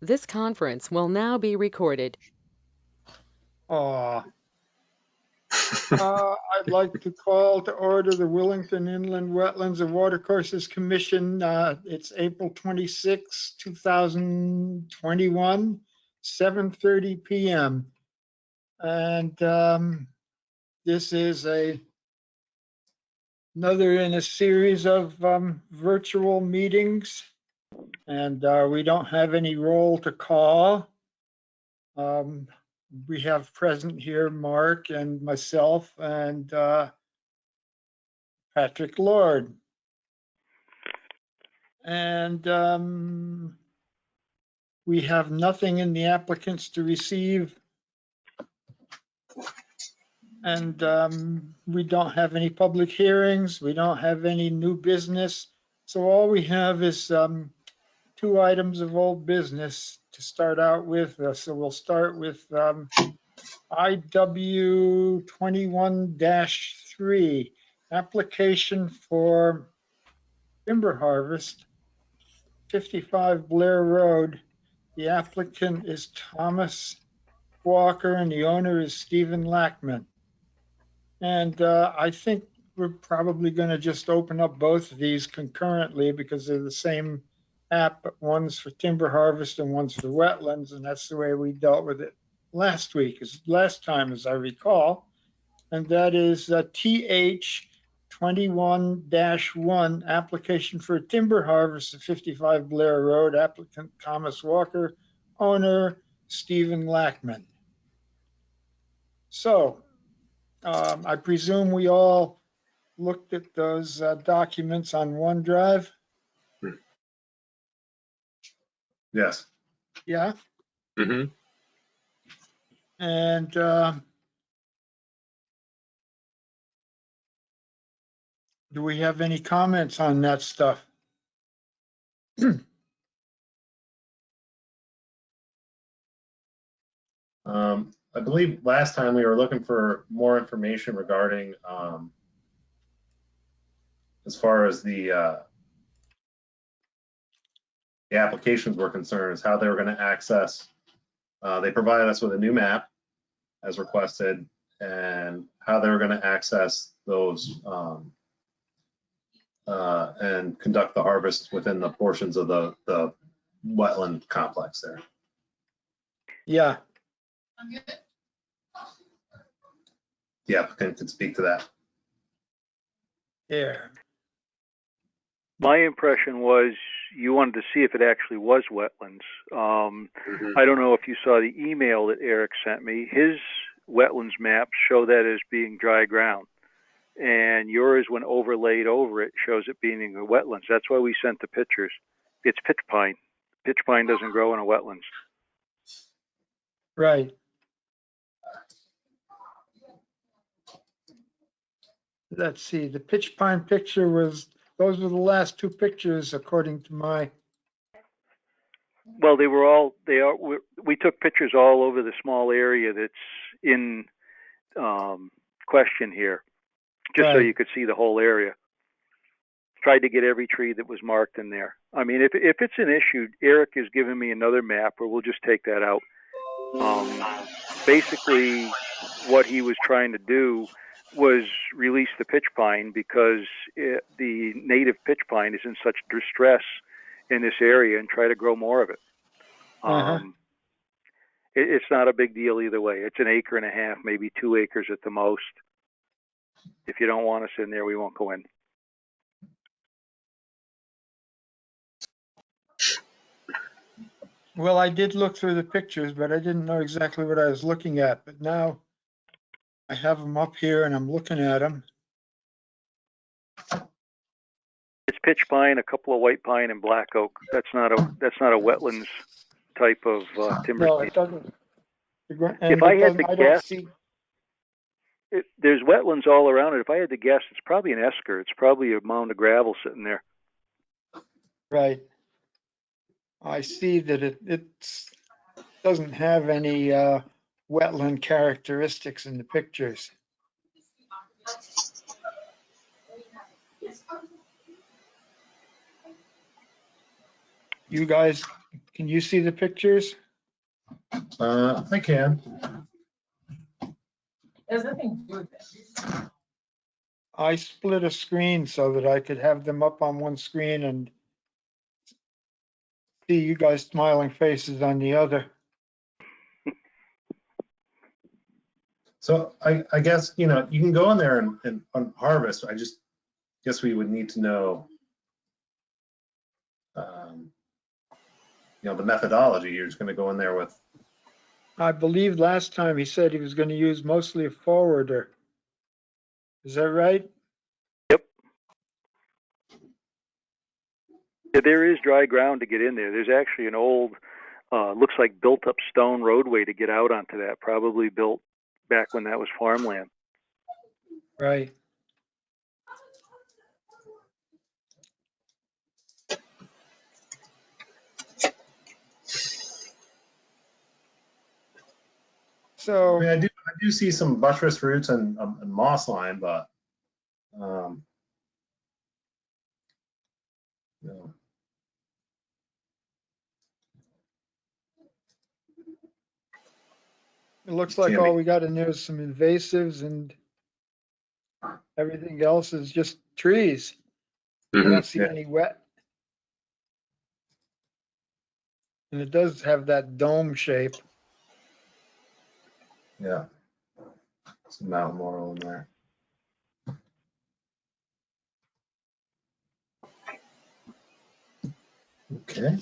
This conference will now be recorded. I'd like to call to order the Willington Inland Wetlands and Watercourses Commission. It's April 26, 2021, 7:30 p.m. And this is another in a series of virtual meetings. And we don't have any roll to call. We have present here Mark and myself and Patrick Lord. And we have nothing in the applicants to receive. And we don't have any public hearings. We don't have any new business. So all we have is 2 items of old business to start out with. So we'll start with IW 21-3, application for timber harvest, 55 Blair Road. The applicant is Thomas Walker and the owner is Stephen Lackman. And I think we're probably going to just open up both of these concurrently because they're the same app. One's for timber harvest and one's for wetlands, and that's the way we dealt with it last time, as I recall. And that is TH 21-1, application for timber harvest at 55 Blair Road, applicant Thomas Walker, owner Stephen Lackman. So I presume we all looked at those documents on OneDrive. Yes. Yeah. Mm-hmm. And do we have any comments on that stuff? I believe last time we were looking for more information regarding as far as the applications were concerned, is how they were going to access. They provided us with a new map as requested, and how they were going to access those and conduct the harvest within the portions of the wetland complex there. Yeah. The applicant could speak to that. There. My impression was you wanted to see if it actually was wetlands. I don't know if you saw the email that Eric sent me. His wetlands maps show that as being dry ground, and yours, when overlaid over it, shows it being in the wetlands. That's why we sent the pictures. It's pitch pine. Pitch pine doesn't grow in a wetlands. Right. Let's see, the pitch pine picture those were the last 2 pictures according to my. Well, we took pictures all over the small area that's in question here, just Right. so you could see the whole area. Tried to get every tree that was marked in there. I mean, if it's an issue, Eric has given me another map where we'll just take that out. Basically, what he was trying to do was release the pitch pine because the native pitch pine is in such distress in this area, and try to grow more of it. It's not a big deal either way. It's 1.5 acres, maybe 2 acres at the most. If you don't want us in there, we won't go in. Well, I did look through the pictures, but I didn't know exactly what I was looking at. But now I have them up here and I'm looking at them. It's pitch pine, a couple of white pine, and black oak. That's not a wetlands type of timber. No, it doesn't. If I had to guess, there's wetlands all around it. If I had to guess, it's probably an esker. It's probably a mound of gravel sitting there. Right. I see that it doesn't have any wetland characteristics in the pictures. You guys Can you see the pictures? I can. There's nothing to do with it. I split a screen so that I could have them up on one screen and see you guys smiling faces on the other. So I guess, you can go in there and harvest. I just guess we would need to know, the methodology. You're just going to go in there with, I believe last time he said he was going to use mostly a forwarder. Is that right? Yep. Yeah, there is dry ground to get in there. There's actually an old, looks like built up stone roadway to get out onto that, probably built back when that was farmland. Right. I So, mean, I do see some buttress roots and moss line, but, you know, it looks like all we got in there is some invasives and everything else is just trees. I don't see Yeah. any wet. And it does have that dome shape. Yeah. Some mountain laurel in there. Okay.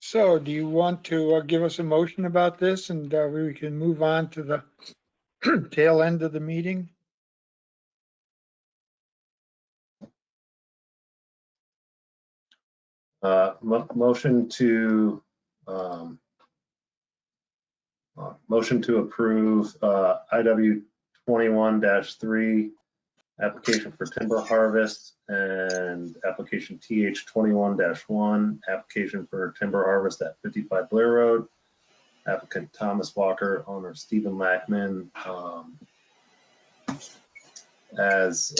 So do you want to give us a motion about this and we can move on to the tail end of the meeting? Motion to approve IW 21-3 application for timber harvest and application TH 21-1 application for timber harvest at 55 Blair Road. Applicant Thomas Walker, owner Stephen Lackman, as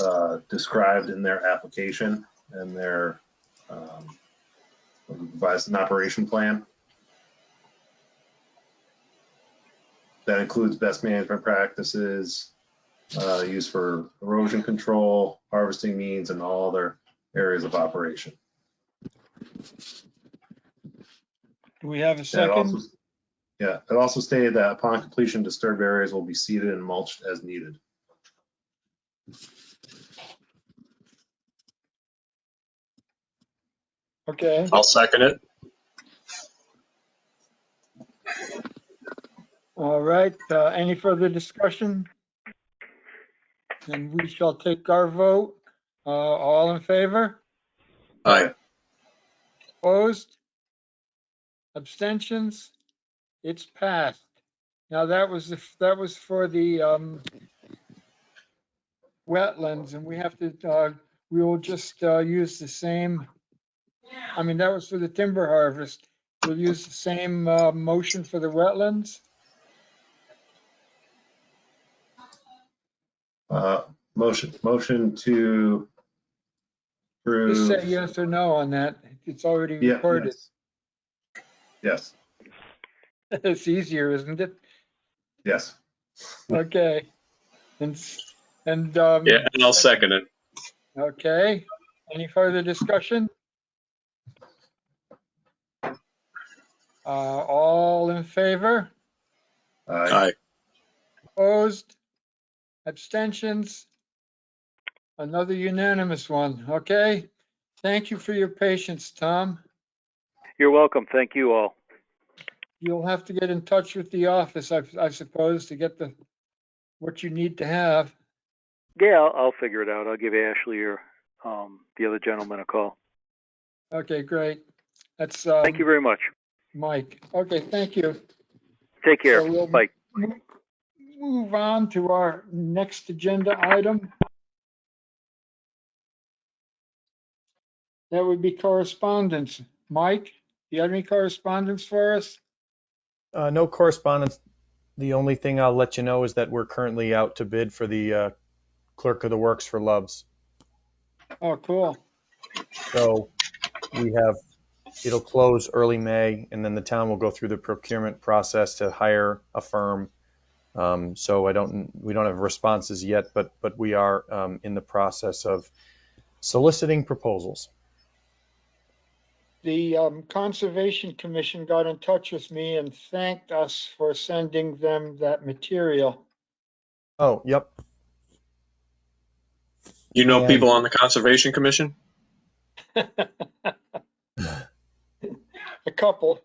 described in their application and their revised an operation plan. That includes best management practices, used for erosion control, harvesting means, and all other areas of operation. Do we have a second? It also stated that upon completion, disturbed areas will be seeded and mulched as needed. Okay. I'll second it. All right. Any further discussion? And we shall take our vote. All in favor? Aye. Opposed? Abstentions? It's passed. Now that was for the wetlands, and we have to we will just use the same. I mean, that was for the timber harvest. We'll use the same motion for the wetlands. Motion to approve. Just say yes or no on that. It's already recorded. Yes. It's easier, isn't it? Yes. Okay. And Yeah, and I'll second it. okay. Any further discussion? All in favor? Aye. Opposed? Abstentions? Another unanimous one. Okay. Thank you for your patience, Tom. You're welcome. Thank you all. You'll have to get in touch with the office, I suppose, to get what you need to have. Yeah, I'll figure it out. I'll give Ashley or the other gentleman a call. Okay, great. That's Thank you very much. Mike. Okay, thank you. Take care. So we'll Bye. move on to our next agenda item. That would be correspondence. Mike, do you have any correspondence for us? No correspondence. The only thing I'll let you know is that we're currently out to bid for the clerk of the works for Loves. Oh, cool. So it'll close early May, and then the town will go through the procurement process to hire a firm. So we don't have responses yet, but we are in the process of soliciting proposals. The Conservation Commission got in touch with me and thanked us for sending them that material. Oh, yep. You know And- people on the Conservation Commission? A couple.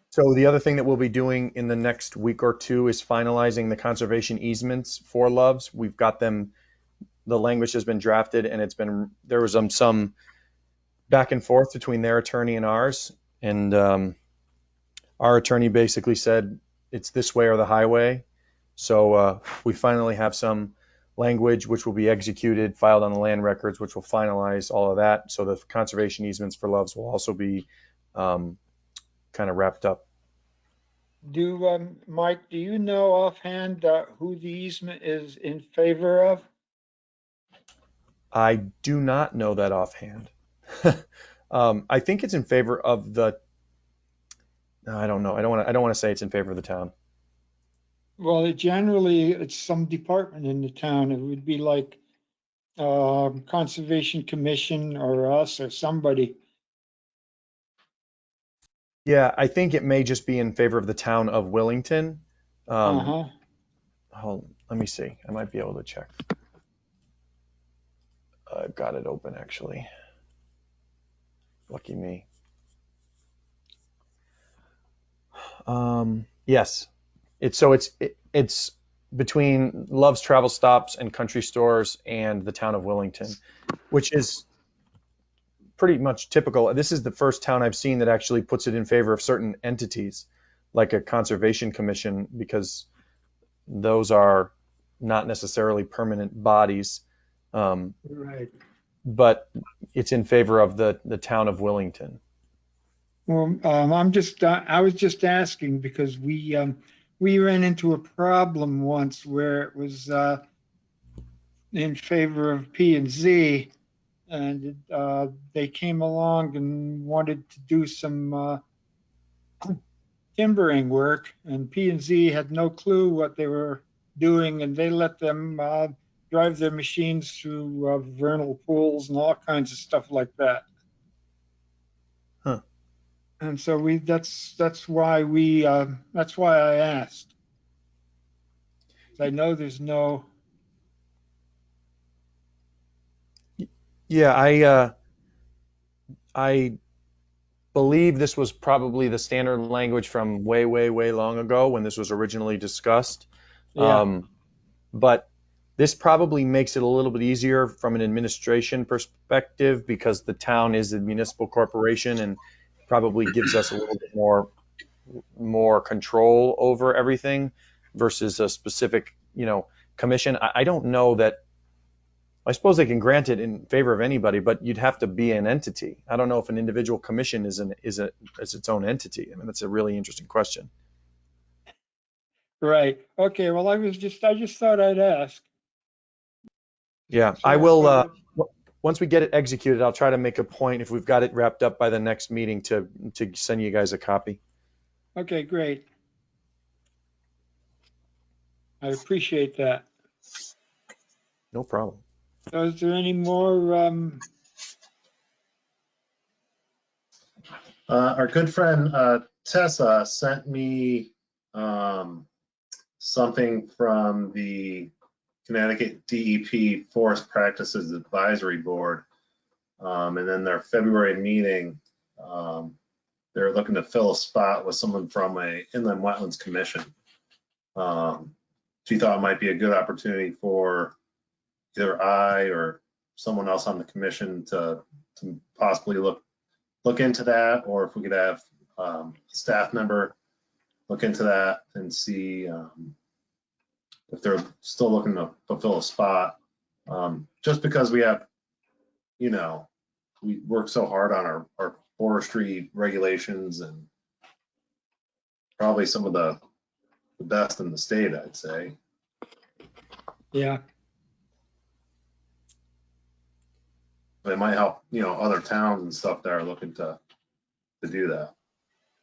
So the other thing that we'll be doing in the next week or two is finalizing the conservation easements for Loves. We've got them, the language has been drafted, and there was some back and forth between their attorney and ours. And our attorney basically said it's this way or the highway. So we finally have some language which will be executed, filed on the land records, which will finalize all of that. So the conservation easements for Loves will also be kind of wrapped up. Mike, do you know offhand who the easement is in favor of? I do not know that offhand. I think it's in favor of the. I don't know. I don't want to say it's in favor of the town. Well, it's some department in the town. It would be like Conservation Commission or us or somebody. Yeah, I think it may just be in favor of the town of Willington. Uh-huh. Let me see. I might be able to check. I've got it open actually. Lucky me. Yes, it's between Love's Travel Stops and Country Stores and the town of Willington, which is pretty much typical. This is the first town I've seen that actually puts it in favor of certain entities, like a conservation commission, because those are not necessarily permanent bodies. Right. But it's in favor of the town of Willington. Well, I was just asking because we ran into a problem once where it was in favor of P&Z, and they came along and wanted to do some timbering work, and P&Z had no clue what they were doing, and they let them drive their machines through vernal pools and all kinds of stuff like that. Huh. And so that's why I asked. I know there's no. Yeah, I believe this was probably the standard language from way, way, way long ago when this was originally discussed. Yeah. But this probably makes it a little bit easier from an administration perspective because the town is a municipal corporation and probably gives us a little bit more control over everything versus a specific, commission. I don't know that. I suppose they can grant it in favor of anybody, but you'd have to be an entity. I don't know if an individual commission is its own entity. I mean, that's a really interesting question. Right. Okay. Well, I just thought I'd ask. Yeah, I will. Once we get it executed, I'll try to make a point if we've got it wrapped up by the next meeting to send you guys a copy. Okay, great. I appreciate that. No problem. So is there any more? Our good friend Tessa sent me something from the Connecticut DEP Forest Practices Advisory Board. And then their February meeting, they're looking to fill a spot with someone from a Inland Wetlands Commission. She thought it might be a good opportunity for either I or someone else on the commission to possibly look into that, or if we could have a staff member look into that and see if they're still looking to fulfill a spot. Just because we have, we work so hard on our forestry regulations and probably some of the best in the state, I'd say. Yeah, It might help, other towns and stuff that are looking to do that.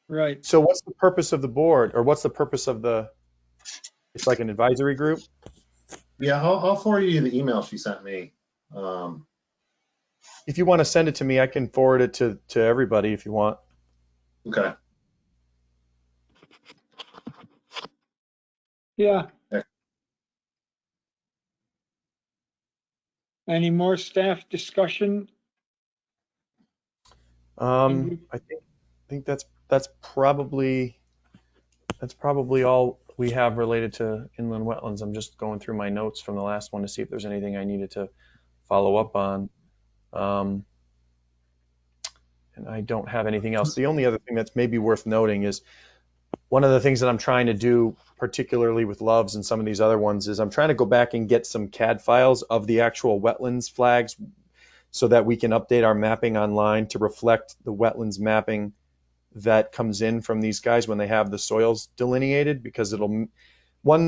right. So what's the purpose of the board, or what's the purpose of it's like an advisory group? Yeah, I'll forward you the email she sent me. If you want to send it to me, I can forward it to everybody if you want. Okay. Yeah. Yeah. Any more staff discussion? I think that's probably all we have related to inland wetlands. I'm just going through my notes from the last one to see if there's anything I needed to follow up on. And I don't have anything else. The only other thing that's maybe worth noting is one of the things that I'm trying to do, particularly with Loves and some of these other ones, is I'm trying to go back and get some CAD files of the actual wetlands flags so that we can update our mapping online to reflect the wetlands mapping that comes in from these guys when they have the soils delineated, because one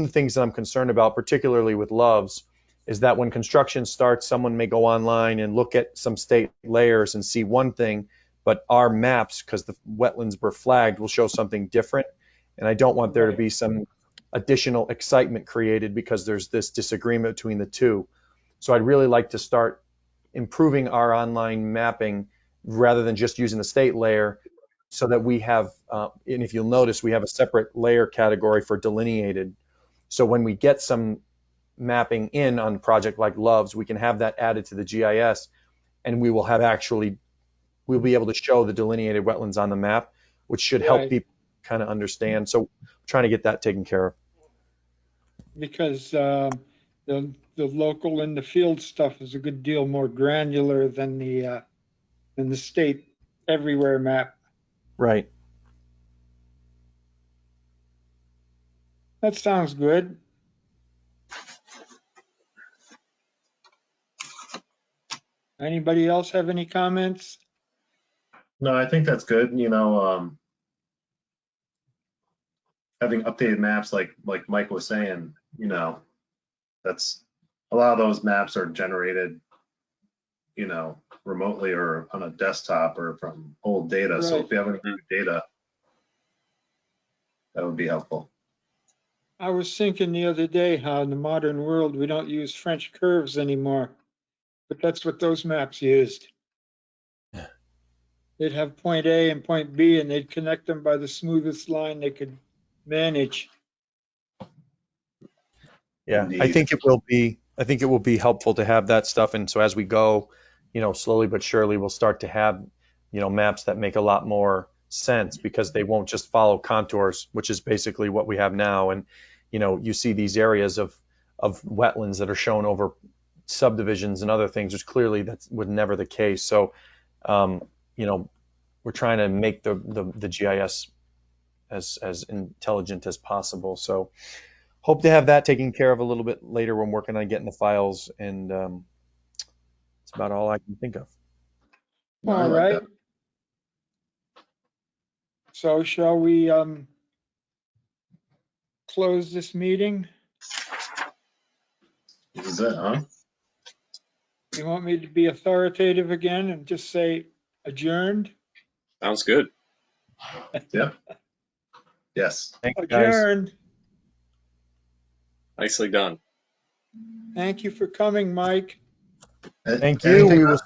of the things that I'm concerned about, particularly with Loves, is that when construction starts, someone may go online and look at some state layers and see one thing, but our maps, because the wetlands were flagged, will show something different. And I don't want there to be some additional excitement created because there's this disagreement between the two. So I'd really like to start improving our online mapping rather than just using the state layer, so that we have, and if you'll notice, we have a separate layer category for delineated. So when we get some mapping in on a project like Loves, we can have that added to the GIS, and we'll be able to show the delineated wetlands on the map, which should help Right. people kind of understand. So trying to get that taken care of. Because the local and the field stuff is a good deal more granular than the state everywhere map. Right. That sounds good. Anybody else have any comments? No, I think that's good. Having updated maps like Mike was saying, that's a lot of those maps are generated, remotely or on a desktop or from old data. So Right. if you have any new data, that would be helpful. I was thinking the other day how in the modern world we don't use French curves anymore, but that's what those maps used. They'd have point A and point B, and they'd connect them by the smoothest line they could manage. Yeah, Indeed. I think it will be helpful to have that stuff. And so as we go, slowly but surely, we'll start to have, maps that make a lot more sense, because they won't just follow contours, which is basically what we have now. And, you see these areas of wetlands that are shown over subdivisions and other things, which clearly that was never the case. So, we're trying to make the GIS as intelligent as possible. So hope to have that taken care of a little bit later when working on getting the files, and it's about all I can think of. No, I All like right. that. So shall we close this meeting? This is it, huh? You want me to be authoritative again and just say adjourned? Sounds good. Yep. Yes. Thanks, guys. Adjourned. Nicely done. Thank you for coming, Mike. Thank you. Anything, We will.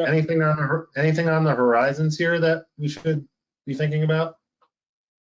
anything on the horizons here that we should be thinking about?